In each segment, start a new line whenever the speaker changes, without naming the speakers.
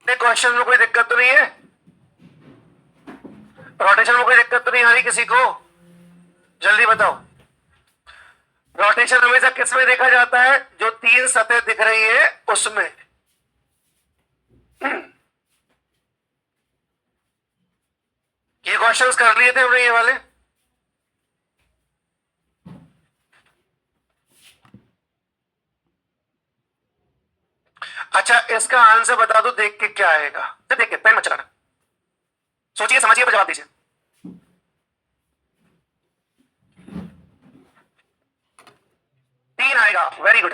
Question में कोई दिक्कत तो नहीं है? रोटेशन में कोई दिक्कत तो नहीं आ रही किसी को? जल्दी बताओ। रोटेशन हमेशा किस में देखा जाता है? जो तीन सतह दिख रही है उसमें। ये क्वेश्चंस कर लिए थे हमने ये वाले। अच्छा, इसका आंसर बता दो देख के क्या आएगा। तो देख के पेन मत चलाना, सोचिए समझिए पर जवाब दीजिए। तीन आएगा। वेरी गुड,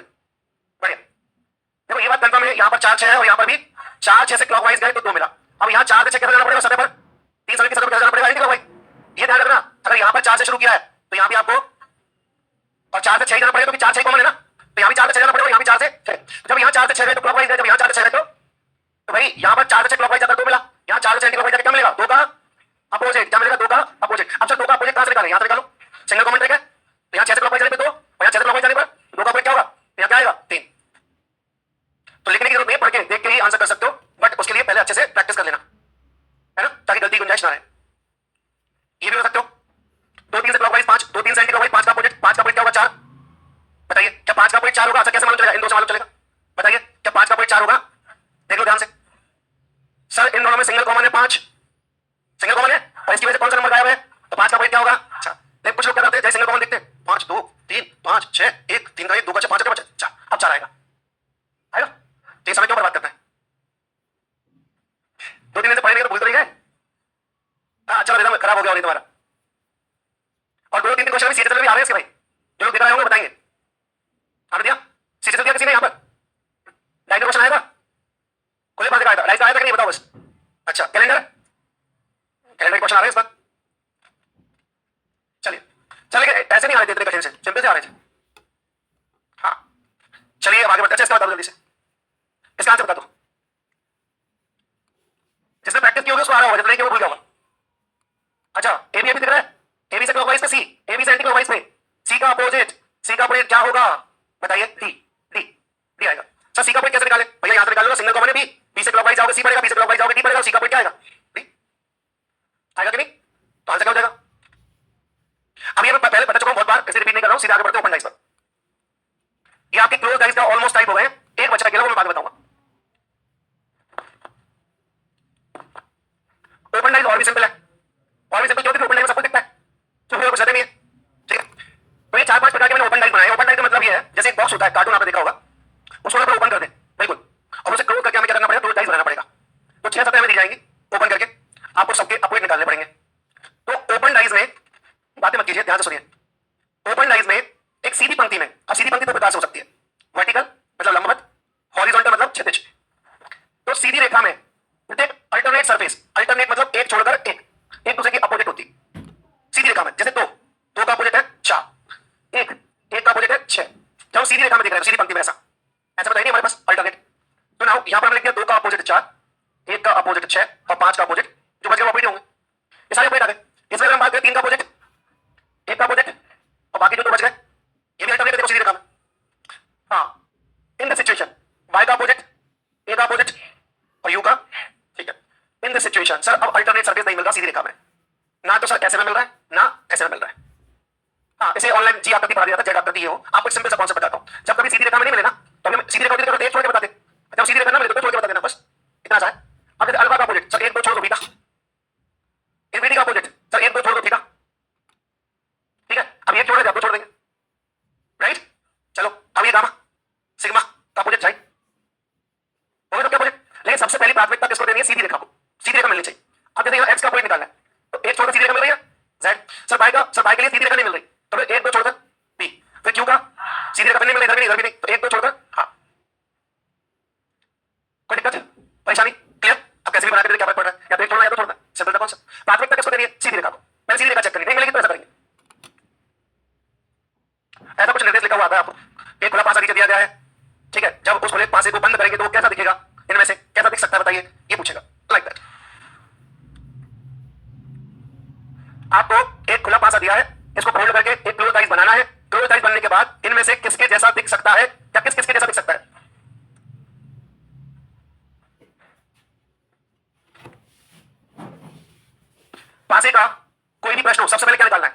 बढ़िया। देखो ये बात कंफर्म है, यहां पर 4 6 है और यहां पर भी 4 6 से क्लॉकवाइज गए तो 2 मिला। अब यहां 4 से 6 कैसे जाना पड़ेगा? सतह पर 3 सतह की सतह पर कैसे जाना पड़ेगा? Anti clockwise. ये ध्यान रखना, अगर यहां पर 4 से शुरू किया है तो यहां भी आपको और 4 से 6 जाना पड़ेगा, क्योंकि 4 6 कॉमन है ना, तो यहां भी 4 से 6 जाना पड़ेगा, यहां भी 4 से 6। जब यहां 4 से 6 गए तो क्लॉकवाइज गए, जब यहां 4 से 6 गए तो भाई यहां पर 4 से 6 क्लॉकवाइज जाकर 2 मिला, यहां 4 से 6 एंटी क्लॉकवाइज जाकर क्या मिलेगा? 2 का अपोजिट। क्या मिलेगा? 2 का अपोजिट। अब सर 2 का अपोजिट कहां से निकालें? यहां से निकालो, सिंगल कॉमन ट्रिक है। तो यहां 6 से क्लॉकवाइज जाने पे 2 और यहां 6 से क्लॉकवाइज जाने पर 2 का अपोजिट क्या होगा? यहां क्या आएगा? 3। तो लिखने की जरूरत नहीं, पढ़ के देख के ही आंसर कर सकते हो, बट उसके लिए पहले अच्छे से प्रैक्टिस कर लेना है ना, ताकि गलती गुंजाइश ना रहे। ये भी हो सकते हो 2 3 से क्लॉकवाइज 5, 2 3 से एंटी क्लॉकवाइज 5 का अपोजिट, 5 का अपोजिट क्या होगा? 4। बताइए क्या 5 का अपोजिट 4 होगा? आंसर कैसे मालूम चलेगा? इन दो से मालूम चलेगा। बताइए क्या 5 का अपोजिट 4 होगा? देख लो ध्यान से। सर इन दोनों में सिंगल कॉमन है 5, सिंगल कॉमन है और इसकी वजह से कौन सा नंबर गायब है? तो 5 का अपोजिट क्या होगा? अच्छा, लेकिन कुछ लोग क्या करते हैं, जैसे सिंगल कॉमन देखते हैं 5 2 3 5 6 1 3 का 1 2 का 6 5 का 5 4, अब 4 आएगा। आएगा? तो ये समय क्यों बर्बाद करना है? 2 3 दिन से पढ़े नहीं तो भूल तो नहीं गए? हाँ चलो रिदम खराब हो गया तुम्हारा। और 2 3 क्वेश्चन अभी सीधे चल भी आ रहे हैं इसके भाई, जो लोग देख रहे होंगे बताएंगे। आ दिया सीधे चल दिया किसी ने? यहाँ पर डायरेक्ट क्वेश्चन आएगा, खुले बात आएगा, डायरेक्ट आएगा कि नहीं बताओ बस। अच्छा कैलेंडर, कैलेंडर क्वेश्चन आ रहे हैं इस बार। चलिए चलिए, ऐसे नहीं आ रहे थे इतने कठिन से, सिंपल से आ रहे थे। हाँ चलिए अब आगे बढ़ते हैं। इसका बता दो जल्दी से, इसका आंसर बता दो। जिसने प्रैक्टिस की होगी उसको आ रहा होगा, जितना कि वो भूल गया होगा। अच्छा एबी दिख रहा है, एबी से क्लॉकवाइज पे सी, एबी से एंटी क्लॉकवाइज पे सी का अपोजिट, सी का अपोजिट क्या होगा? बताइए। डी डी डी आएगा। सर सी का अपोजिट कैसे निकाले? भैया यहां से निकाल लो, सिंगल कॉमन है बी, बी से क्लॉकवाइज जाओगे सी पड़ेगा, बी से क्लॉकवाइज जाओगे डी पड़ेगा, सी का अपोजिट क्या आएगा? डी आएगा कि नहीं? तो आंसर क्या हो जाएगा? अब ये मैं पहले बता चुका हूं बहुत बार, इसे रिपीट नहीं कर रहा हूं, सीधे आगे बढ़ते हैं ओपन डाइस पर। ये आपके क्लोज डाइस का ऑलमोस्ट टाइप हो गए, एक बचा अकेला, वो मैं बाद में बताऊंगा। ओपन डाइस और भी सिंपल है, और भी सिंपल क्योंकि ओपन डाइस में सब कुछ दिखता है, तो कुछ ज्यादा नहीं है। ठीक है, तो ये 4 5 प्रकार के मैंने ओपन डाइस बनाए। ओपन डाइस का मतलब ये है, जैसे एक बॉक्स होता है, कार्टून आपने देखा होगा, उसको अगर ओपन कर दें बिल्कुल, और उसे क्लोज करके हमें क्या करना पड़ेगा? क्लोज डाइस बनाना पड़ेगा। तो 6 सतह हमें दी जाएंगी, ओपन करके आपको सबके अपोजिट निकालने पड़ेंगे। तो ओपन डाइस में बातें मत कीजिए, ध्यान से सुनिए। ओपन डाइस में एक सीधी पंक्ति में, अब सीधी पंक्ति दो प्रकार से हो सकती है, वर्टिकल मतलब लंबवत, हॉरिजॉन्टल मतलब क्षैतिज। तो सीधी रेखा में प्रत्येक अल्टरनेट सरफेस, अल्टरनेट मतलब एक छोड़कर एक दूसरे की अपोजिट होती है सीधी रेखा में। जैसे दो का अपोजिट है 4, एक का अपोजिट है 6। जब सीधी रेखा में देख रहे हैं, सीधी पंक्ति में ऐसा ऐसा बताइए हमारे पास अल्टरनेट। तो नाउ यहां पर हमने लिख दिया 2 का अपोजिट 4, 1 का अपोजिट 6 और 5 का अपोजिट, जो बच गए अपोजिट होंगे, ये सारे अपोजिट आ गए। इसमें अगर हम बात करें 3 का अपोजिट, 1 का अपोजिट और बाकी जो 2 बच गए, ये भी अल्टरनेट देखो सीधी रेखा में। हाँ इन द सिचुएशन y का अपोजिट, a का अपोजिट और u का, ठीक है। इन द सिचुएशन सर अब अल्टरनेट सरफेस नहीं मिल रहा सीधी रेखा में, ना तो सर ऐसे में मिल रहा है ना ऐसे में मिल रहा है। हाँ इसे ऑनलाइन जी आकृति पढ़ा दिया था, जेड आकृति हो। आपको सिंपल सा कॉन्सेप्ट बताता हूं, जब कभी सीधी रेखा में नहीं मिले ना, तो हमें सीधी रेखा होती है तो एक छोड़ के बताते, जब सीधी रेखा ना मिले तो छोड़ के बता देना, बस इतना सा है। अब जैसे अल्फा का अपोजिट सर 1 2 छोड़ दो बीटा, इनफिनिटी का अपोजिट सर 1 2 छोड़ दो थीटा, ठीक है। अब ये छोड़ दे, 2 छोड़ देंगे, राइट। चलो अब ये गामा सिग्मा का अपोजिट साइड होगा तो क्या अपोजिट, लेकिन सबसे पहली प्राथमिकता किसको देनी है? सीधी रेखा को, सीधी रेखा मिलनी चाहिए। अब जैसे x का अपोजिट निकालना है, तो एक छोड़कर सीधी रेखा मिल रही है z, सर y के लिए सीधी रेखा नहीं मिल रही, तो फिर 1 2 छोड़कर b, फिर q का सीधी रेखा नहीं मिल रही, इधर भी नहीं, तो 1 2 छोड़कर, हाँ कोई दिक्कत परेशानी? क्लियर? अब कैसे भी बना के क्या फर्क पड़ रहा है, या तो एक छोड़ना या तो छोड़ना, सिंपल सा कॉन्सेप्ट। प्राथमिकता किसको देनी है? सीधी रेखा को। पहले सीधी रेखा चेक करनी, नहीं मिलेगी तो ऐसा करेंगे। ऐसा कुछ निर्देश लिखा हुआ आता है आपको, एक खुला पासा नीचे दिया गया है, ठीक है। जब उस खुले पासे को बंद करेंगे तो वो कैसा दिखेगा, इनमें से कैसा दिख सकता है बताइए, ये पूछेगा लाइक दैट। आपको एक खुला पासा दिया है, इसको फोल्ड करके एक क्लोज आइज बनाना है। क्लोज आइज बनने के बाद इनमें से किसके जैसा दिख सकता है या किस किसके जैसा दिख सकता है? पासे का कोई भी प्रश्न हो, सबसे पहले क्या निकालना है?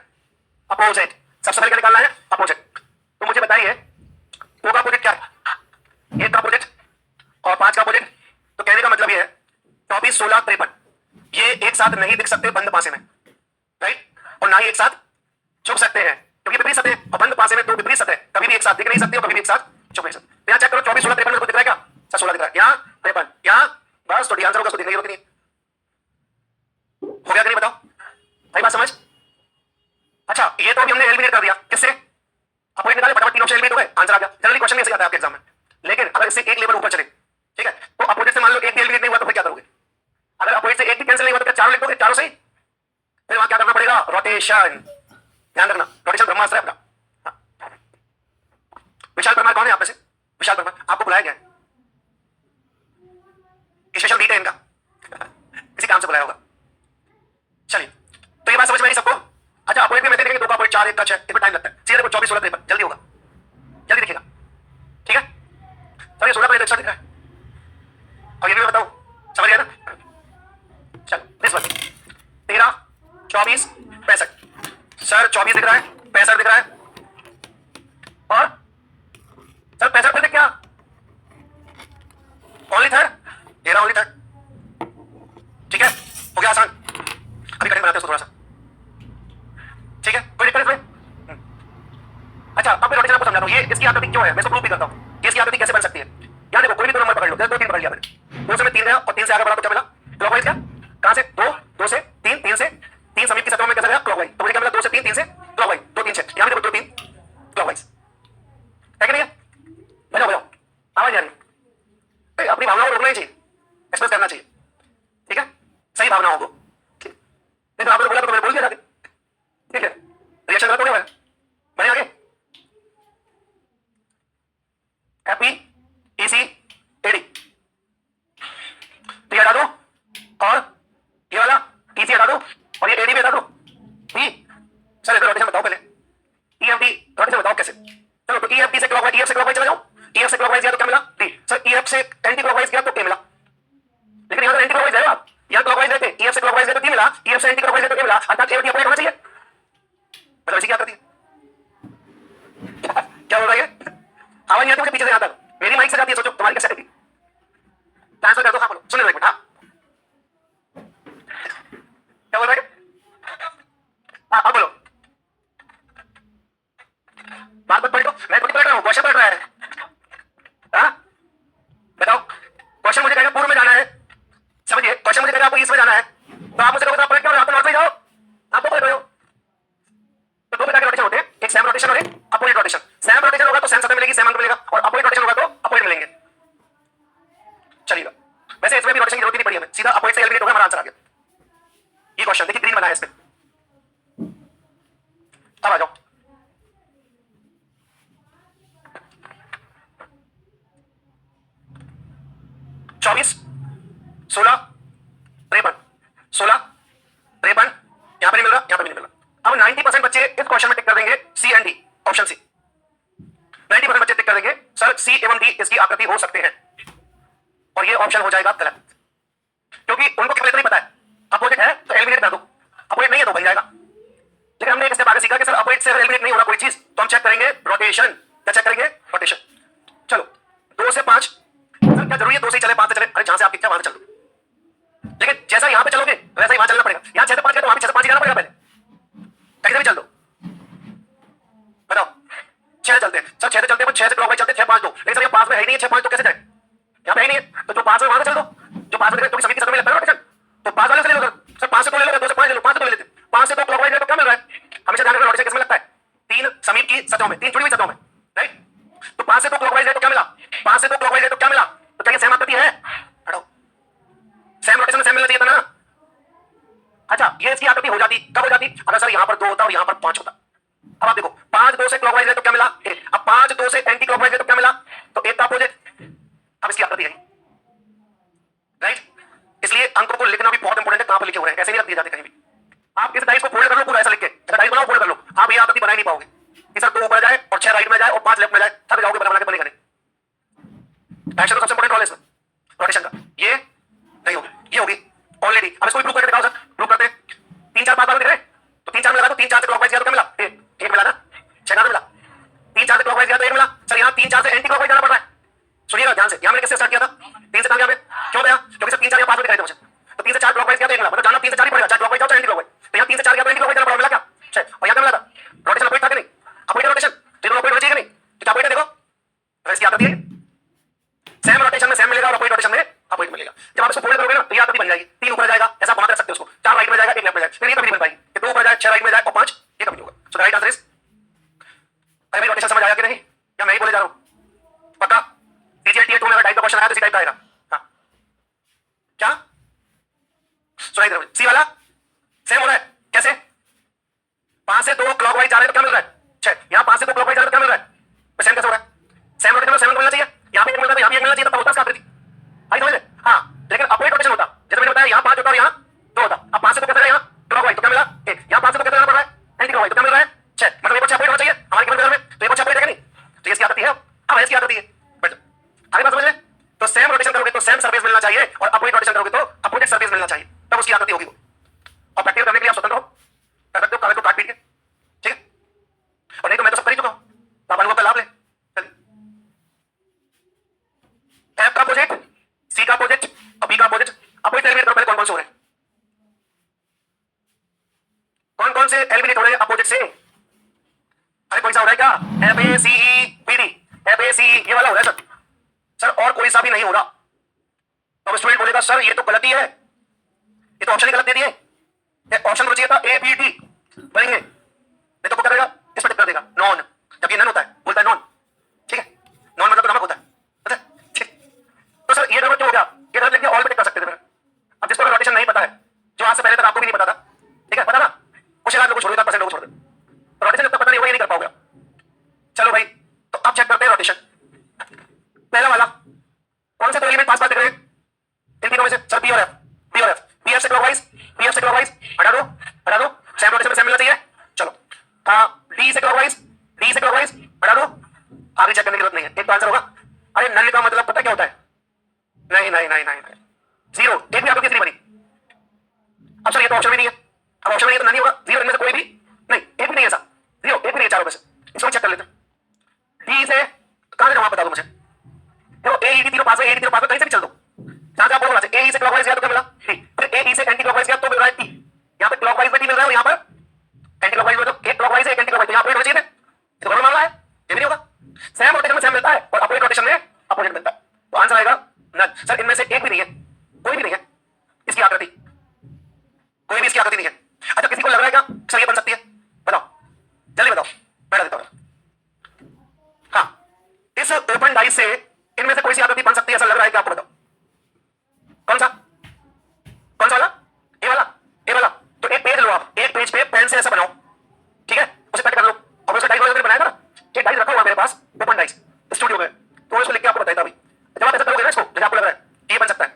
अपोजिट। सबसे पहले क्या निकालना है? अपोजिट। तो मुझे बताइए ओ का अपोजिट क्या है? 1 का अपोजिट और 5 का अपोजिट। तो कहने का मतलब ये है 24, 16, 53 ये एक साथ नहीं दिख सकते बंद पासे में, राइट? और ना ही एक साथ झुक सकते हैं क्योंकि विपरीत सतह और बंद पासे में दो विपरीत सतह कभी भी एक साथ दिख नहीं सकते और कभी भी एक साथ झुक नहीं सकते। तो यहाँ चेक करो 24, 16, 53 में कुछ दिख रहा है क्या? सर 16 दिख रहा है, यहाँ 53, यहाँ बस तो डी आंसर होगा, उसको दिखने की जरूरत नहीं। हो गया कि नहीं बताओ भाई, बात समझ? अच्छा ये तो अभी हमने एलिमिनेट कर दिया, किससे? अपोजिट निकाले फटाफट, 3 ऑप्शन एलिमिनेट हो गए, आंसर आ गया। जनरली क्वेश्चन ऐसे आता है आपके एग्जाम में। लेकिन अगर इससे एक लेवल ऊपर चले, ठीक है, तो अपोजिट से मान लो एक भी एलिमिनेट नहीं हुआ तो फिर क्या करोगे? अगर अपोजिट से एक भी कैंसिल नहीं हुआ तो क्या चारों लिख दोगे? चारों सही? फिर वहां क्या करना पड़ेगा? रोटेशन। ध्यान रखना, रोटेशन ब्रह्मास्त्र है अपना। हाँ। विशाल परमार कौन है आप में से? विशाल परमार आपको बुलाया गया है, स्पेशल वीक है इनका किसी काम से बुलाया होगा। चलिए तो ये बात समझ में आई सबको? अच्छा अपोजिट में मैं देखेंगे 2 का अपोजिट 4, 1 का 6, इसमें टाइम लगता है। सीधे देखो 24, 16, 53 जल्दी होगा, जल्दी दिखेगा, ठीक है? तो ये 16 का अच्छा दिख रहा है और ये भी मैं बताऊं, समझ गया ना? चलो नेक्स्ट बात, 13, 24, 65। सर 24 दिख रहा है, 65 दिख रहा है और सर 65 दिख क्या? ओनली थर्ड, 13 ओनली थर्ड, ठीक है? हो गया आसान। अभी कटिंग बनाते हैं उसको थोड़ा सा, ठीक है? कोई दिक्कत इसमें? अच्छा अब मैं रोटेशन आपको समझाता हूँ। ये इसकी आकृति क्यों है मैं इसको प्रूव भी करता हूँ। ये इसकी आकृति कैसे बन सकती है? यहाँ देखो कोई भी 2 नंबर पकड़ लो, जैसे 2, 3 पकड़ लिया मैंने, 2 से मैं 3 गया और 3 से आगे बढ़ा तो क्या मिला? क्लॉकवाइज क्या? कहां से? 2, 2 से 3, 3 से 3 समीप की सतहों में कैसा गया? क्लॉकवाइज। तो मुझे क्या मिला? 2 से 3, 3 से क्लॉकवाइज, 2, 3, 6। यहाँ भी देखो 2, 3 क्लॉकवाइज है कि नहीं है? बजाओ बजाओ, आवाज आ रही है। अपनी भावनाओं को रोकना ही चाहिए, एक्सप्रेस करना चाहिए, ठीक है? सही भावनाओं को, नहीं तो आपने बोला तो मैंने बोल दिया जाके, ठीक है? रिएक्शन गलत हो गया, बढ़े आगे। एपी ईसी एडी तो ये हटा दो और ये वाला ईसी हटा दो और ये एडी भी हटा दो। बी सर इधर रोटेशन बताओ पहले, ईएफडी रोटेशन बताओ कैसे? चलो तो ईएफडी से क्लॉकवाइज, ईएफ से क्लॉकवाइज चला जाओ। ईएफ से क्लॉकवाइज गया तो क्या मिला? डी। सर ईएफ से एंटी क्लॉकवाइज गया तो क्या मिला? लेकिन यहां तो एंटी क्लॉकवाइज है, आप यहां क्लॉकवाइज रहते, ईएफ से क्लॉकवाइज गया तो क्या मिला? ईएफ से एंटी क्लॉकवाइज गया तो क्या मिला? अर्थात एडी अप्लाई होना चाहिए, मतलब इसी क्या करती है? क्या हो रहा है? आवाज नहीं आती मुझे पीछे से यहां तक, मेरी माइक से जाती है, सोचो तुम्हारी कैसे आएगी? ट्रांसफर कर दो। हाँ बोलो, सुन लो एक मिनट। हाँ क्या बोल रहे हैं? हाँ बोलो, बात मत पलटो, मैं खुद पलट रहा हूँ, क्वेश्चन पलट रहा है। हाँ बताओ, क्वेश्चन मुझे कहेगा पूर्व में जाना है, समझिए, क्वेश्चन मुझे कहेगा आपको ईस्ट में जाना है, तो आप मुझे कहोगे पलट क्यों? आप तो नॉर्थ में जाओ, आप तो पलट रहे हो। तो 2 प्रकार के रोटेशन होते हैं, एक सैम रोटेशन और एक अपोजिट रोटेशन। सैम रोटेशन होगा तो सैम सतह मिलेगी, सैम अंक मिलेगा, और अपोजिट रोटेशन होगा तो अपोजिट मिलेंगे। चलिएगा, वैसे इसमें भी रोटेशन की जरूरत नहीं पड़ी हमें, सीधा अपोजिट से एलिमिनेट हो गया, हमारा आंसर आ गया। ये क्वेश्चन देखिए ग्रीन बना है इसमें, अब आ जाओ। चौबीस, 16, 53, 16, 53, यहां पर नहीं मिल रहा, यहां पर नहीं मिल रहा। अब 90% बच्चे इस क्वेश्चन में टिक कर देंगे सी एंड डी, ऑप्शन सी। 90% बच्चे टिक कर देंगे सर सी एवं डी इसकी आकृति हो सकते हैं, और ये ऑप्शन हो जाएगा गलत, क्योंकि उनको केवल इतना ही पता है अपोजिट है तो एलिमिनेट कर दो, अपोजिट नहीं है तो बन जाएगा। लेकिन हमने एक स्टेप आगे सीखा कि सर अपोजिट से अगर एलिमिनेट नहीं हो रहा कोई चीज तो हम चेक करेंगे रोटेशन। क्या चेक करेंगे? रोटेशन। चलो 2 से 5, सर क्या जरूरी है 2 से ही चले 5 से चले? अरे जहां से आपकी इच्छा वहां से चलो, लेकिन जैसा यहां पे चलोगे वैसा ही वहां चलना पड़ेगा। यहां 6 से 5 गया तो वहां भी 6 से 5 ही जाना पड़ेगा, पहले कहीं से भी चल दो। बताओ 6 से चलते हैं सर, 6 से चलते हैं, 6 से क्लॉकवाइज चलते हैं, 6, 5, 2, लेकिन सर ये 5 में है ही नहीं है, 6, 5 तो कैसे जाए? यहाँ पे है ही नहीं है, तो जो 5 में वहां से चल दो, जो 5 में सभी की सतह में लगता है रोटेशन, तो 5 वाले से ले लो सर, 5 से 2 ले लो, 2 से 5 ले लो, 5 से 2 ले लेते, 5 से 2 क्लॉकवाइज तो क्या मिल रहा है? हमेशा ध्यान रखना रोटेशन किसमें लगता है? 3 समीप की सतहों में, 3 जुड़ी हुई सतहों में, राइट? तो 5 से 2 क्लॉकवाइज तो क्या मिला? 5 से 2 क्लॉकवाइज तो क्या मिला? तो क्या ये सेम आकृति है? हटाओ, सेम रोटेशन में सेम मिलना चाहिए था ना। अच्छा ये इसकी आकृति हो जाती, कब हो जाती? अगर सर यहां पर 2 होता और यहां पर 5 होता। अब आप देखो 5 2 से क्लॉकवाइज है तो क्या मिला? अब 5 2 से एंटी क्लॉकवाइज है तो क्या मिला? तो एक का अपोजिट। अब इसकी आकृति है, राइट? इसलिए अंकों को लिखना भी बहुत इंपॉर्टेंट है, कहां पर लिखे हुए हैं, ऐसे नहीं रख दिए जाते कहीं भी। आप इस डाइस को फोल्ड कर लो पूरा ऐसा लिख के, ऐसा डाइस बनाओ फोल्ड कर लो, आप ये आकृति बना ही नहीं पाओगे कि सर 2 ऊपर जाए और 6 राइट में जाए और 5 लेफ्ट में जाए, थक जाओगे बना के बनेगा नहीं। एक्शन तो सबसे इंपॉर्टेंट रोल है इसमें रोटेशन का, ये नहीं होगी, ये होगी ऑलरेडी। अब इसको प्रूव करके दिखाओ सर, प्रूव करते हैं। 3 4 5 बार दिख रहे हैं तो 3 4 में लगा दो, 3 4 से क्लॉकवाइज गया तो क्या मिला, एक मिला ना, 6 मिला। 3 4 से क्लॉकवाइज गया तो 1 मिला। सर यहाँ 3 4 से एंटी क्लॉकवाइज जाना पड़ रहा है, सुनिएगा ध्यान से। यहाँ मैंने किससे स्टार्ट किया था, 3 से कहां गया मैं, क्यों गया, क्योंकि सर 3 4 या 5 दिख रहे थे मुझे, तो 3 से 4 क्लॉकवाइज गया तो 1 मिला, मतलब जाना 3 से 4 ही पड़ेगा, चाहे क्लॉकवाइज जाओ चाहे एंटी क्लॉकवाइज। तो यहाँ 3 से 4 गया तो एंटी क्लॉकवाइज जाना पड़ा, मिला क्या, और यहाँ क्या मिला था, रोटेशन अपोजिट था कि नहीं, अपोजिट रोटेशन, तो अपोजिट होना चाहिए कि नहीं, तो अपोजिट देखो वैसे आती है, सेम रोटेशन में सेम मिलेगा और अपोजिट रोटेशन में अपोजिट मिलेगा। जब आप इसको फोल्ड करोगे ना तो ये आकृति बन जाएगी, 3 ऊपर जाएगा, ऐसा घुमा कर सकते हो उसको, 4 राइट में जाएगा 1 लेफ्ट में जाएगा, फिर ये कभी नहीं बन पाएगी कि 2 ऊपर जाए 6 राइट में जाए और 5 ये कभी नहीं होगा। सो राइट आंसर इज, अरे रोटेशन समझ आया कि नहीं, या मैं ही बोले जा रहा हूं पक्का। सीजीएलटीए 2 में अगर टाइप का क्वेश्चन आया तो इसी टाइप का आएगा। हां क्या सुनाई दे रहा है, सी वाला सेम हो रहा है, कैसे 5 से 2 क्लॉकवाइज जा रहे हैं तो क्या मिल रहा है 6, यहां 5 से 2 क्लॉकवाइज जा रहे हैं तो क्या मिल रहा है, सेम कैसे हो रहा है, सेम रोटेशन में सेम मिलना चाहिए, यहां पे 1 मिलता है यहां भी 1 मिलना चाहिए, तब होता इसका आकृति, आई समझ ले। हां लेकिन अपोजिट रोटेशन होता, जैसे मैंने बताया यहां 5 होता और यहां 2 होता। अब 5 से 2 कैसे गया, यहां क्लॉकवाइज तो क्या मिला 1, यहां 5 से 2 कैसे जाना पड़ रहा है एंटी क्लॉकवाइज तो क्या मिल रहा है 6, मतलब ये कुछ अपोजिट होना चाहिए हमारे गिवन में, तो ये कुछ अपोजिट है कि नहीं, तो ये इसकी आकृति है। अब इसकी आकृति है, बट आगे बात समझ ले, तो सेम रोटेशन करोगे तो सेम सरफेस मिलना चाहिए और अपोजिट रोटेशन करोगे तो अपोजिट सरफेस मिलना चाहिए, तब उसकी आकृति होगी वो। और प्रैक्टिस करने के लिए आप स्वतंत्र हो, कर सकते हो कागज को काट पीट के, ठीक है, और नहीं तो मैं तो सब कर ही चुका हूं, आप अनुभव का लाभ ले। एफ का अपोजिट, सी का अपोजिट और बी का अपोजिट, अपोजिट एलिमिनेट करो, पहले कौन कौन से हो रहे हैं, कौन कौन से एलिमिनेट हो रहे हैं अपोजिट से, अरे कोई सा हो रहा है क्या, F A C E B D, F A C ये वाला हो रहा है सर, सर और कोई सा भी नहीं हो रहा। तो स्टूडेंट बोलेगा सर ये तो गलती है, ये तो ऑप्शन ही गलत दे दिए, ऑप्शन चाहिए था ए बी डी बनेंगे, नहीं तो क्या करेगा इस पर टिक कर देगा नॉन, जबकि नन होता है, बोलता है नॉन, ठीक है, नॉन मतलब नमक होता है, पता है ठीक। तो सर ये गलत क्यों हो गया, ये गलत लेके ऑल पे टिक कर सकते थे फिर। अब जिसको रोटेशन नहीं पता है, जो आज से पहले तक आपको भी नहीं पता था, ठीक है, पता ना, कुछ लोगों को छोड़ देता, % लोगों को छोड़ दे, रोटेशन जब तक पता नहीं होगा ये नहीं कर पाओगे। चलो भाई तो अब चेक करते हैं रोटेशन, पहला वाला कौन से दो एलिमेंट पास पास दिख रहे हैं इन तीनों में से, सर पी और एफ, पी और एफ, पी एफ से क्लॉकवाइज, पी एफ से क्लॉकवाइज हटा दो, हटा दो, सेम रोटेशन में सेम मिलना चाहिए। चलो डी से क्लॉकवाइज, डी से क्लॉकवाइज हटा दो, आगे चेक करने की जरूरत नहीं है, एक तो आंसर होगा। अरे नल का मतलब पता क्या होता है, नहीं नहीं नहीं नहीं, नहीं। जीरो, एक भी आकृति नहीं बनी। अब सर ये तो ऑप्शन भी नहीं है, अब ऑप्शन नहीं है तो नहीं होगा, जीरो इनमें से कोई भी नहीं, एक भी नहीं है ऐसा, जीरो एक भी नहीं है चारों में से, इसको चेक कर लेते हैं। डी से कहां से, जवाब बता दो मुझे, देखो ए ई डी तीनों पास है, ए डी तीनों पास है, कहीं से भी चल दो, जहां जहां बोलो ए ई से क्लॉकवाइज गया तो क्या मिला डी, फिर ए ई से एंटी क्लॉकवाइज गया तो मिल रहा है टी, यहां पे क्लॉकवाइज में टी मिल रहा है और यहां पर एंटी क्लॉकवाइज में, तो एक क्लॉकवाइज है एक एंटी क्लॉकवाइज, यहां पे होना चाहिए, ये तो गलत मान रहा है, ये भी नहीं होगा। सेम रोटेशन में सेम मिलता है और अपोजिट रोटेशन में अपोजिट मिलता है, तो आंसर आएगा नल। सर इनमें से एक भी नहीं है, कोई भी नहीं है इसकी आकृति, कोई भी इसकी आकृति नहीं है। अच्छा किसी को लग रहा है क्या सर ये बन सकती है, बताओ जल्दी बताओ, मैं देता हूं। हाँ इस ओपन डाइस से इनमें से कोई सी आकृति बन सकती है, ऐसा लग रहा है कि आपको, बताओ कौन सा, कौन सा वाला, ये वाला, ये वाला। तो एक पेज लो आप, एक पेज पे पेन से ऐसा बनाओ, ठीक है, उसे कट कर लो और उसका डाइस वगैरह बनाया था ना, एक डाइस रखा हुआ मेरे पास ओपन डाइस स्टूडियो में, तो इसको लिख के आपको बताया था अभी। जब आप ऐसा करोगे ना इसको, जैसे आपको लग रहा है ये बन सकता है,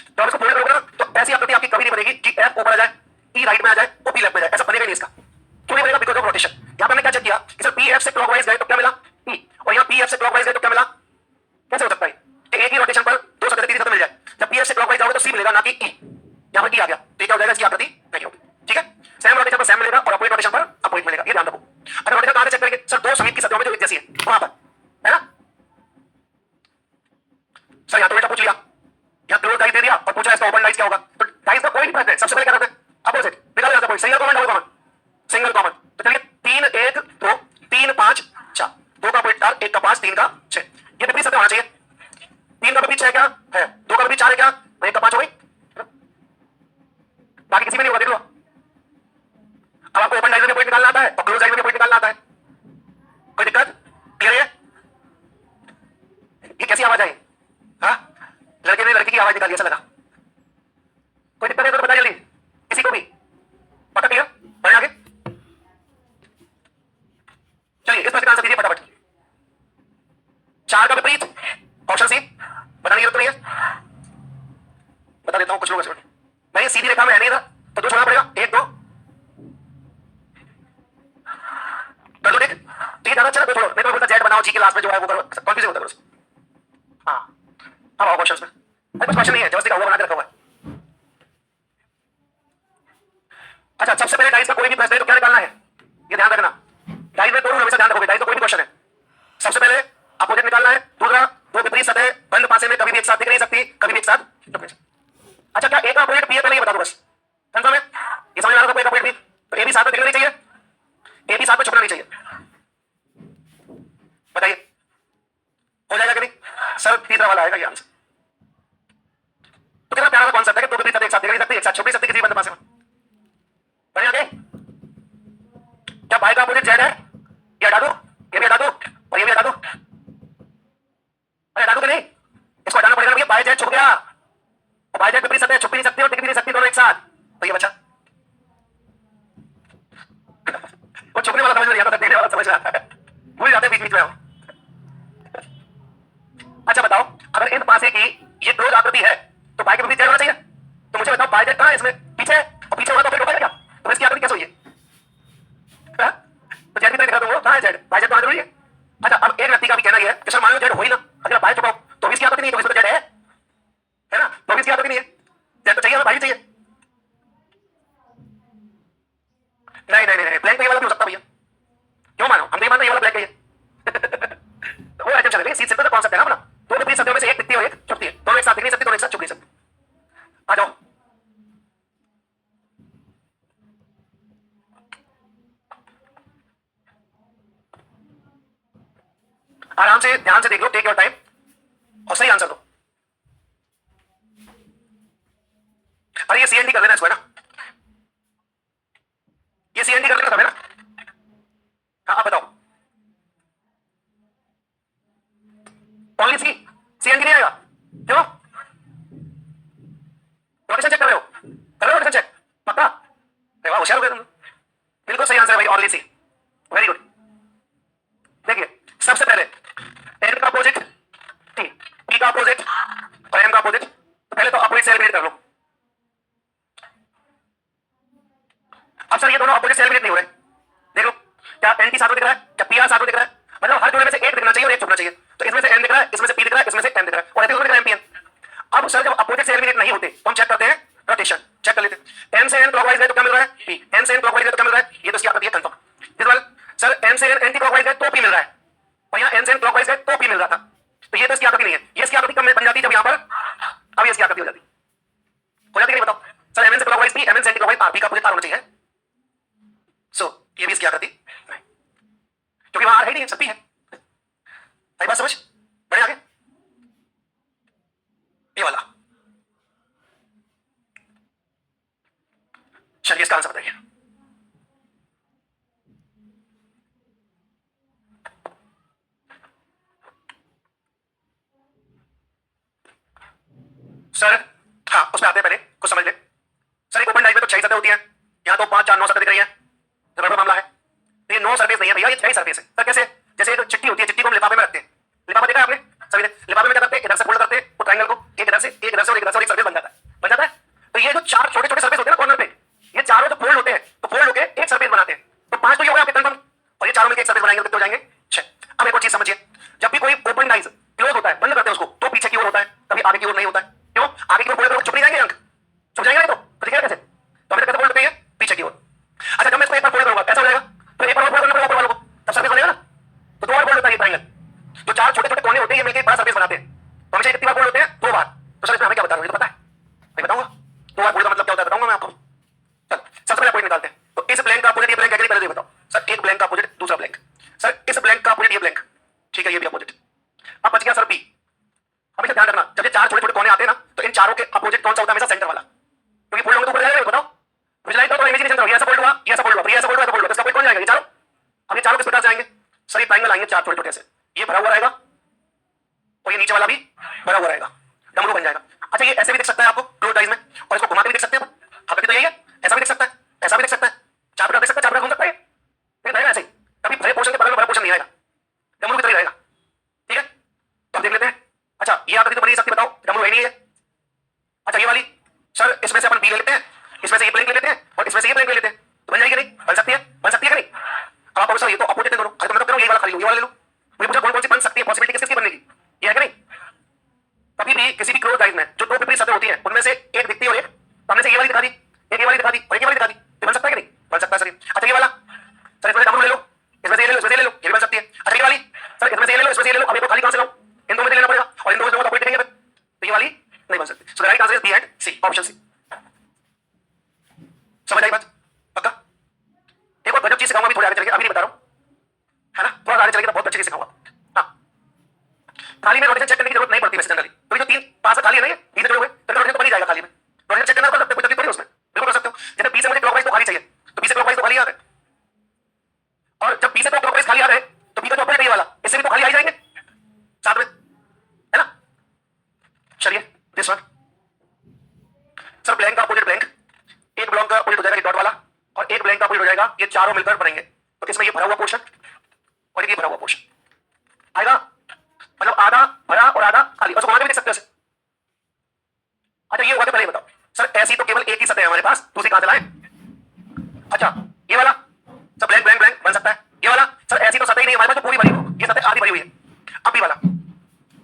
तो आप इसको फोल्ड करोगे ना तो ऐसी आकृति आपकी कभी नहीं बनेगी कि एफ ऊपर आ जाए, ई राइट में आ जाए, ओ पी लेफ्ट में जाए, ऐसा बनेगा नहीं इसका। क्यों नहीं बनेगा, बिकॉज ऑफ रोटेशन। यहां पे हमने क्या चेक किया कि सर पी एफ से क्लॉकवाइज गए तो क्या मिला ई, और यहां पी एफ से क्लॉकवाइज गए तो क्या मिला, कैसे हो सकता है कि एक ही रोटेशन पर दो सतह तीसरी सतह मिल जाए, जब पी एफ से क्लॉकवाइज जाओगे तो सी मिलेगा ना कि ई, यहां पर ई आ गया तो क्या हो जाएगा, इसकी आकृति नहीं होगी, ठीक है। सेम रोटेशन पर सेम मिलेगा और अपोजिट रोटेशन पर अपोजिट मिलेगा, ये ध्यान रखो। अगर रोटेशन कहां से चेक करेंगे, सर दो समीप की सतहों में जो एक जैसी है वहां पर, है ना। सर यहां तो उल्टा पूछ लिया, यहां क्लोज डाइस दे दिया और पूछा इसका ओपन डाइस क्या होगा, तो डाइस का कोई भी फर्क नहीं, सबसे पहले क्या करते हैं अपोजिट निकाल जाता है, कोई single common double common, single common. तो चलिए 3 1 2 3 5 4, 2 का अपोजिट 4, 1 का 5, 3 का 6, ये विपरीत सतह होना चाहिए। 3 का विपरीत 6 क्या है, 2 का विपरीत 4 है क्या, 1 का 5 हो गई, बाकी किसी में नहीं होगा, देख लो। अब आपको ओपन डाइस में पॉइंट निकालना आता है और क्लोज डाइस में पॉइंट निकालना आता है, कोई दिक्कत, क्लियर है। ये कैसी आवाज आई, हाँ लड़के ने लड़की की आवाज निकाली, ऐसा लगा, कोई दिक्कत है तो बता जल्दी, किसी को भी पता, क्लियर, बढ़े आगे। चलिए इस प्रश्न का आंसर दीजिए फटाफट। 4 का विपरीत ऑप्शन सी, बताने की जरूरत नहीं है, बता देता हूं कुछ लोग मैं सीधी रेखा में है नहीं था तो 2 छोड़ना पड़ेगा, 1 2 ठीक है ज्यादा अच्छा तो छोड़ो, नहीं तो बोलता जेड बनाओ जी के लास्ट में जो है वो करो, कंफ्यूजन होता है उसमें। हाँ अब आओ क्वेश्चंस में। अरे कुछ क्वेश्चन नहीं है, जस्ट हुआ बना के रखा हुआ है। अच्छा सबसे पहले डाइस का कोई भी प्रश्न है तो क्या निकालना है, ये ध्यान रखना। डाइस में दो रूल हमेशा ध्यान रखोगे, डाइस का कोई भी क्वेश्चन है सबसे पहले अपोजिट निकालना है, दूसरा दो विपरीत सतह बंद पासे में कभी भी एक साथ दिख नहीं सकती, कभी भी एक साथ। अच्छा क्या एक अपोजिट पी है पहले ये बता दो बस, कंफर्म है? ये समझ में आ रहा है एक अपोजिट पी, तो ए भी साथ में दिखना नहीं चाहिए, ए भी साथ में छुपना नहीं चाहिए। बताइए हो जाएगा कि नहीं? सर तीसरा वाला आएगा ये आंसर। तो कितना प्यारा सा कॉन्सेप्ट है कि दो विपरीत सतह एक साथ दिख नहीं सकती, एक साथ छुप नहीं सकती किसी बंद पासे में। बढ़िया क्या बाय का अपोजिट जेड है, ये हटा दो, ये भी हटा दो और ये भी हटा दो। अरे हटा दो कि नहीं, इसको हटाना पड़ेगा भैया, बाय जेड छुप गया और बाय जेड विपरीत सतह छुप भी नहीं सकती और दिख भी नहीं सकती दोनों एक साथ, तो ये बचा। वो छुपने वाला समझ में नहीं आता, देखने वाला समझ में आता है, भूल जाते बीच बीच में। अच्छा बताओ अगर इन पासे की ये क्लोज आकृति है तो बाय के विपरीत जेड होना चाहिए, तो मुझे बताओ बाय जेड कहां है इसमें, पीछे है और पीछे होगा तो फिर होगा क्या, तो इसकी आकृति कैसे हुई है? तो जेड की तरह दिखा दूंगा कहां है जेड, बाय जेड तो जरूरी है। अच्छा अब एक व्यक्ति का भी कहना है कि सर मान लो जेड हो ही ना, अगर बाय छुपाओ तो भी इसकी आकृति नहीं है, तो इसमें तो जेड है ना, तो भी इसकी आकृति नहीं है, जेड तो चाहिए हमें, बाय चाहिए। नहीं नहीं नहीं ब्लैंक तो ये वाला भी हो सकता भैया, क्यों मानो हम नहीं मानते ये वाला ब्लैंक है तो वो आइटम चलेगा, सीट सिंपल सा कॉन्सेप्ट है ना अपना, दो विपरीत सतहों में से एक दिखती है और एक छुपती है, दोनों एक साथ दिख नहीं सकती, दोनों एक साथ छुप नहीं सकती। आ जाओ आराम से ध्यान से देख लो, टेक योर टाइम और सही आंसर दो। अरे ये सीएनडी कर लेना इसको है ना, ये सीएनडी कर लेना था ना। हाँ आप बताओ ओनली सी, सीएनडी नहीं आएगा क्यों? नोटेशन चेक कर रहे हो, कर रहे हो नोटेशन चेक पक्का? अरे वाह होशियार हो गए तुम, बिल्कुल सही आंसर है भाई, ओनली सी, वेरी गुड। देखिए सबसे पहले एन का अपोजिट टी, पी का अपोजिट और एम का अपोजिट, तो पहले तो अपोजिट सेलिब्रेट कर लो। अब सर ये दोनों अपोजिट सेलिब्रेट नहीं हो रहे, देखो क्या एन टी साथ में दिख रहा है, क्या पी आर साथ में दिख रहा है, मतलब हर जोड़े में से एक दिखना चाहिए और एक छुपना चाहिए, तो इसमें से एन दिख रहा है, इसमें से पी दिख रहा है, इसमें से एम दिख रहा है और ऐसे दिख रहा है एम पी एन। अब सर जब अपोजिट सेलिब्रेट नहीं होते तो हम चेक करते हैं रोटेशन, चेक कर लेते हैं, एम से एन क्लॉकवाइज है तो क्या मिल रहा है पी, एम से एन क्लॉकवाइज है तो क्या मिल रहा है, ये तो इसकी आकृति है कंफर्म। दिस वाला सर एम से एन एंटी क्लॉकवाइज है तो पी मिल रहा है और यहाँ एन से एन क्लॉकवाइज है तो पी मिल रहा था, तो ये तो इसकी आकृति नहीं है, ये इसकी आकृति कब बन जाती है जब यहाँ पर अब ये इसकी आकृति हो जाती हो जाती है, बताओ सर एम एन से क्लॉकवाइज पी, एम एन से एंटी क्लॉकवाइज आर, पी का अपोजिट आर होना चाहिए, सो ये भी इसकी आकृति नहीं, क्योंकि वहां आर है नहीं, सब पी है। आई बात समझ, बढ़े आगे ये वाला, चलिए इसका आंसर बताइए। सर हाँ उसमें आते हैं, पहले कुछ समझ ले। सर एक ओपन डाइस में तो 6 सतह होती हैं, यहाँ तो 5 4 9 सतह दिख रही है, गड़बड़ मामला है, तो ये 9 सरफेस नहीं है भैया, ये 6 सरफेस है। सर कैसे, जैसे एक चिट्ठी होती है, चिट्ठी को हम लिफाफे में रखते हैं, लिफाफा देखा है आपने सभी ने, लिफाफे में क्या करते हैं, इधर से फोल्ड करते हैं वो ट्रायंगल को, एक इधर से एक इधर से और एक इधर से और एक सरफेस बन जाता है, बन जाता है। तो ये जो 4 छोटे छोटे सरफेस होते हैं ना कॉर्नर पे, ये चारों जो फोल्ड होते हैं तो फोल्ड होकर एक सरफेस बनाते हैं, तो 5 तो ये हो गया आपके कंफर्म, और ये चारों मिलकर एक सरफेस बनाएंगे तो कितने हो जाएंगे 6। अब एक और चीज समझिए, जब भी कोई ओपन डाइस क्लोज होता है, बंद करते हैं उसको, तो पीछे की ओर होता है, कभी आगे की ओर नहीं होता है, क्यों? आगे की ओर फोल्ड करोगे छुप नहीं जाएंगे अंक, छुप जाएंगे नहीं तो दिखेगा कैसे, तो हमें कहते फोल्ड करते हैं पीछे की ओर। अच्छा जब मैं इसको एक बार फोल्ड करूंगा कैसा हो जाएगा, तो एक बार और फोल्ड करना पड़ेगा ऊपर वालों को, तब सरफेस बनेगा ना, तो 2 बार फोल्ड होता है ये ट्रायंगल, जो 4 छोटे छोटे कोने होते हैं ये मिलकर एक बड़ा सरफेस बनाते हैं, तो हमेशा कितनी बार फोल्ड होते हैं 2 बार। तो सर इसमें हमें क्या बता रहे हो, ये तो पता है, मैं बताऊंगा 2 बार फोल्ड का मतलब क्या होता है, बताऊंगा मैं आपको। चल सबसे पहले अपोजिट निकालते हैं, तो इस ब्लैंक का अपोजिट ये ब्लैंक है, पहले ये बताओ सर, एक ब्लैंक का अपोजिट दूसरा ब्लैंक, सर इस ब्लैंक का अपोजिट ये ब्लैंक, ठीक है ये भी अपोजिट। अब बच गया सर बी, हमेशा ध्यान रखना जब ये 4 छोटे छोटे कोने आते हैं ना, तो इन चारों के अपोजिट कौन सा होता है, हमेशा सेंटर वाला, क्योंकि फोल्ड होंगे तो ऊपर जाएगा, बताओ विजुलाइज करो, इमेजिनेशन करो, ये ऐसा फोल्ड हुआ, ये ऐसा फोल्ड हुआ, ये ऐसा फोल्ड हुआ, ऐसा फोल्ड हुआ, इसका कौन जाएगा, ये चारों। अब ये चारों किस प्रकार से आएंगे, सर ये ट्रायंगल आएंगे 4 छोटे छोटे ऐसे, ये भरा हुआ रहेगा और ये नीचे वाला भी भरा हुआ रहेगा, डमरू बन जाएगा। अच्छा ये ऐसे भी दिख सकता है आपको क्लोज डाइस में, और इसको घुमा के भी देख सकते हैं, आप तो यही है, ऐसा भी दिख सकता है, ऐसा भी दिख सकता है, 4 प्रकार देख सकते हैं, 4 प्रकार घूम सकता है, फिर रहेगा ऐसे ही, कभी भरे पोर्शन के बगल में भरा पोर्शन नहीं आएगा, डमरू की तरह रहेगा, ठीक है। तो हम देख लेते हैं। अच्छा ये आकृति तो बनी सकती, बताओ डमरू है नहीं है। अच्छा ये वाली सर इसमें से अपन बी ले लेते हैं, इसमें से ये ब्लैंक ले लेते हैं और इसमें से ये ब्लैंक ले लेते हैं, तो बन जाएगी नहीं, बन सकती है कि नहीं। अब आप सर ये तो अपोजिट है दोनों, तो मैं तो कह रहा हूं हूँ, ये वाला खाली लूँ, ये वाला ले लूँ। मुझे पूछा कौन कौन सी बन सकती है, पॉसिबिलिटी किस किसकी बनने की, ये है कि नहीं? कभी भी किसी भी क्लोज आइज में जो दो विपरीत सतह होती है उनमें से एक दिखती है और एक सामने से ये वाली दिखा दी, एक ये वाली दिखा दी और एक ये वाली दिखा दी, ये बन सकता है कि नहीं? बन सकता है सर। अच्छा ये वाला सर, इसमें डबल ले लो, इसमें से ये ले लो, इसमें से ये ले लो, ये भी बन सकती है। अच्छा ये वाली सर, इसमें से ये ले लो, इसमें से ये ले लो, अब ये खाली कहां से लाऊं? इन दो में से लेना पड़ेगा और इन दो में से अपोजिट देंगे, तो ये वाली नहीं बन सकती। So the right answer is B and C, option C. समझ आई बात? पक्का? एक और गजब चीज सिखाऊंगा, अभी थोड़ा आगे चलेंगे, अभी नहीं बता रहा हूं, है ना? थोड़ा आगे चलेंगे तो बहुत अच्छी चीज सिखाऊंगा। हाँ, खाली में रोटेशन चेक करने की जरूरत नहीं पड़ती वैसे जनरली, तो ये जो तीन पास खाली है ना, ये धीरे जुड़े हुए तो रोटेशन तो बन ही जाएगा खाली में। रोटेशन चेक करना कोई तकलीफ थोड़ी उसमें, बिल्कुल कर सकते हो। जैसे बी से मुझे क्लॉकवाइज तो खाली चाहिए, तो बी से क्लॉकवाइज तो खाली आ रहा है, और जब बी से तो क्लॉकवाइज खाली आ रहे हैं तो बी का जो अपोजिट है ये वाला, इससे भी तो खाली आ ही जाएंगे साथ में, है ना? चलिए दिस वन सर, ब्लैंक का अपोजिट ब्लैंक, एक ब्लैंक का अपोजिट हो जाएगा ये डॉट वाला और एक ब्लैंक का अपोजिट हो जाएगा ये, चारों मिलकर बनेंगे। तो इसमें ये भरा हुआ पोर्शन और ये भरा हुआ पोर्शन आएगा, मतलब आधा भरा और आधा खाली, और घुमा के भी देख सकते हो। अच्छा ये होगा तो पहले बताओ सर, ऐसी तो केवल एक ही सतह है हमारे पास, दूसरी कहां से लाएं? अच्छा ये वाला सर, ब्लैंक ब्लैंक ब्लैंक बन सकता है। ये वाला सर, ऐसी तो सतह ही नहीं हमारे पास जो पूरी भरी हो, ये सतह आधी भरी हुई है। अब ये वाला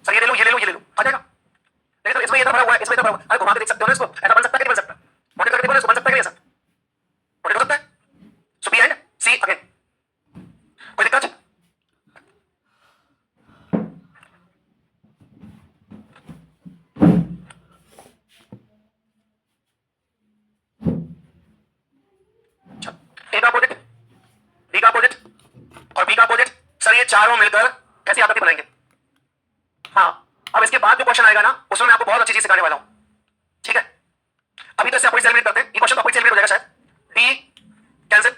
सर, ये ले लो, ये ले लो, ये ले लो, आ जाएगा। लेकिन इसमें ये तो भरा हुआ है, इसमें तो भरा हुआ है, अरे घुमा के देख सकते हो ना इसको, ऐसा बन सकता है कि नहीं बन सकता? मोटे करके देखो, इसको बन सकता है कि नहीं ऐसा? मोटे हो सकता है। सो बी एंड सी अगेन, कोई दिक्कत? ए का अपोजिट, डी का अपोजिट और बी का अपोजिट, सर ये चारों मिलकर कैसी आकृति बनाएंगे? हाँ, अब इसके बाद जो क्वेश्चन आएगा ना, उसमें मैं आपको बहुत अच्छी चीज सिखाने वाला हूं, ठीक है? अभी तो इससे अपोजिट सेलिब्रेट करते हैं, ये क्वेश्चन तो अपोजिट सेलिब्रेट हो जाएगा शायद। डी कैंसिल,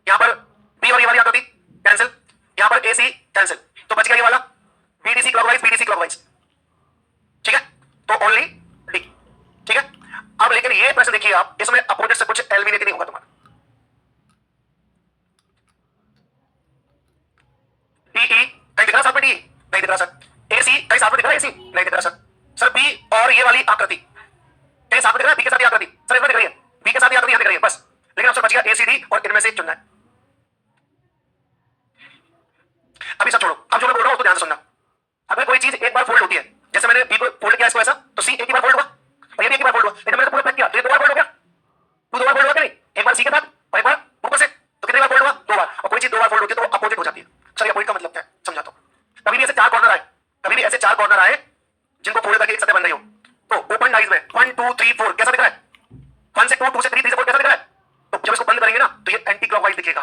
यहां पर बी और ये वाली आकृति कैंसिल, यहां पर ए सी कैंसिल, तो बच गया ये वाला बीडीसी क्लॉकवाइज, बीडीसी क्लॉकवाइज, ठीक है? तो ओनली डी, ठीक है? अब लेकिन ये प्रश्न देखिए आप, इसमें अपोजिट से कुछ एलिमिनेट नहीं होगा तुम्हारा। टीई कहीं दिख रहा साथ में, टी नहीं दिख रहा सर। एसी कहीं साथ में दिख रहा है, एसी नहीं दिख रहा सर। सर बी और ये वाली आकृति कहीं साथ में दिख रहा है, बी के साथ ये आकृति सर इसमें दिख रही है, बी के साथ ये आकृति यहां दिख रही है बस, लेकिन आपसे बच गया एसीडी और इनमें से चुनना है। अभी सब छोड़ो, अब जो मैं बोल रहा हूं उसको ध्यान से सुनना। अगर कोई चीज एक बार फोल्ड होती है, जैसे मैंने बी को फोल्ड किया इसको ऐसा, तो सी एक ही बार फोल्ड हुआ और ये भी एक ही बार फोल्ड हुआ, लेकिन मैंने पूरा पैक किया तो ये दो बार फोल्ड हो गया। तू दो बार फोल्ड हुआ कि नहीं? एक बार सी के साथ और एक बार ऊपर से, तो कितनी बार फोल्ड हुआ? दो बार। और कोई चीज दो बार फोल्ड होती है तो अपोजिट हो जाती है। सर ये अपोजिट का मतलब क्या है समझाता हूं। कभी भी ऐसे चार कॉर्नर आए, कभी भी ऐसे चार कॉर्नर आए जिनको फोल्ड करके एक सतह बन रही हो, तो ओपन डाइज में 1 2 3 4 कैसा दिख रहा है? 1 से 2, 2 से 3, 3 से 4 कैसा दिख रहा है? तो जब इसको बंद करेंगे ना तो ये एंटी क्लॉकवाइज दिखेगा।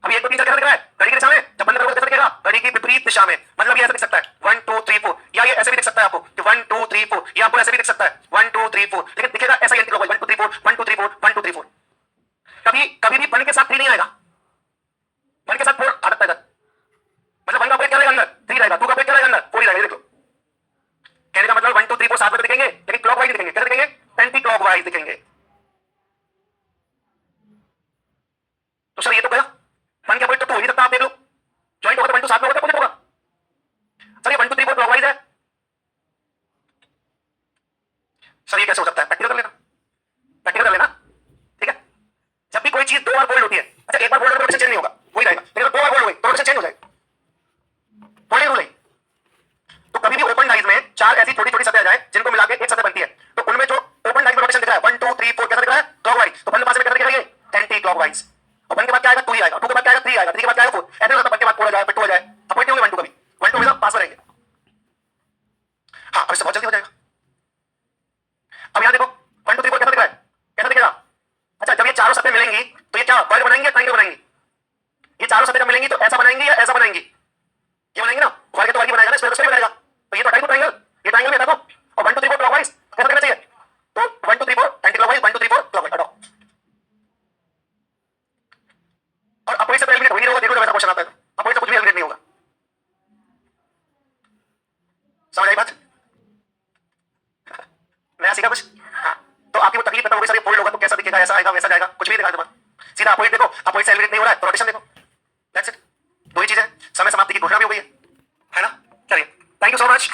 अभी 1 2 3 कैसा दिख रहा है? घड़ी की दिशा में, जब बंद करोगे कैसा दिखेगा? घड़ी की विपरीत दिशा में, मतलब ये ऐसे दिख सकता है 1 2 3 4, या ये ऐसे भी दिख सकता है आपको कि 1 2 3 4, ये आपको ऐसे भी दिख सकता है 1 2 3 4, लेकिन दिखेगा ऐसा एंटी क्लॉकवाइज 1 2 3 4 1 2 3 4 1 2 3 4। कभी कभी भी 1 के साथ 3 नहीं आएगा, 1 के साथ 4 आ सकता है, मतलब 1 का अपोजिट क्या रहेगा? अंदर 3 रहेगा, 2 का अपोजिट क्या रहेगा? अंदर 4 ही रहेगा। देख लो, कहने का मतलब 1 2 3 4 साथ में दिखेंगे, लेकिन क्लॉकवाइज दिखेंगे। कैसे दिखेंगे? एंटी क्लॉकवाइज दिखेंगे। तो सर ये तो गया 1 के अपोजिट तो हो नहीं सकता, आप देख लो, ज्वाइंट होगा तो 1 2 साथ में होगा, अपोजिट होगा। सर ये 1 2 3 4 क्लॉकवाइज है, सर ये कैसे हो सकता है? प्रैक्टिकल कर लेना, प्रैक्टिकल कर लेना, ठीक है? जब भी कोई चीज दो बार फोल्ड होती है, अच्छा एक बार फोल्ड होगा तो रोटेशन चेंज नहीं होगा, वही रहेगा, लेकिन अगर दो बार फोल्ड हो गई तो रोटेशन चेंज हो जाएगा। फोल्डिंग रूल है। तो कभी भी ओपन डाइज में चार ऐसी छोटी छोटी सतह आ जाए जिनको मिला के एक सतह बनती है, तो उनमें जो ओपन डाइज में रोटेशन दिख रहा है 1 2 3 4 कैसा दिख रहा है? क्लॉकवाइज। तो बंद पास में कैसा दिख रहा है? ये एंटी क्लॉकवाइज। और 1 के बाद क्या आएगा? 2 ही आएगा, 2 के बाद क्या आएगा? 3 आएगा, 3 के बाद क्या आएगा? 4। ऐसे होता है 1 के बाद 4 आ जाए, फिर 2 आ जाए, अपोजिट नहीं होंगे 1 2 कभी, 1 2 हमेशा पास में रहेंगे। हाँ, अब इससे बहुत जल्दी हो जाएगा। अब यहां देखो 1 2 3 4 कैसा दिख रहा है? कैसा दिखेगा? अच्छा जब ये चारों सतह मिलेंगी तो ये क्या वर्ग बनाएंगे या ट्रायंगल बनाएंगी? ये चारों सतह जब मिलेंगी तो ऐसा बनाएंगी या ऐसा बनाएंगी? ये बनाएंगे ना, वर्ग तो वर्ग ही बनाएगा ना, स्क्वायर तो स्क्वायर बनाएगा। तो ये तो हटाई दो ट्रायंगल, ये ट्रायंगल में हटा दो, और 1 2 3 4 क्लॉकवाइज कैसा करना चाहिए? तो 1 2 3 4 एंटी क्लॉकवाइज, 1 2 3 4 क्लॉकवाइज, हटाओ। और अपोजिट से एलिमिनेट हो ही नहीं होगा, देखो जब ऐसा क्वेश्चन आता है तो अपोजिट से कुछ भी एलिमिनेट नहीं होगा। समझ आई बात? नया सीखा कुछ? हाँ, तो आपकी वो तकलीफ खत्म हो गई। सर ये फोल्ड होगा तो कैसा दिखेगा? ऐसा आएगा, वैसा जाएगा, कुछ भी दिखा दो, सीधा अपोजिट देखो, अपोजिट से एलिमिनेट नहीं हो रहा है तो रोटेशन देखो, दैट्स इट। दो ही चीज है। समय समाप्ति की घोषणा भी हो गई है ना? चलिए, थैंक यू सो मच।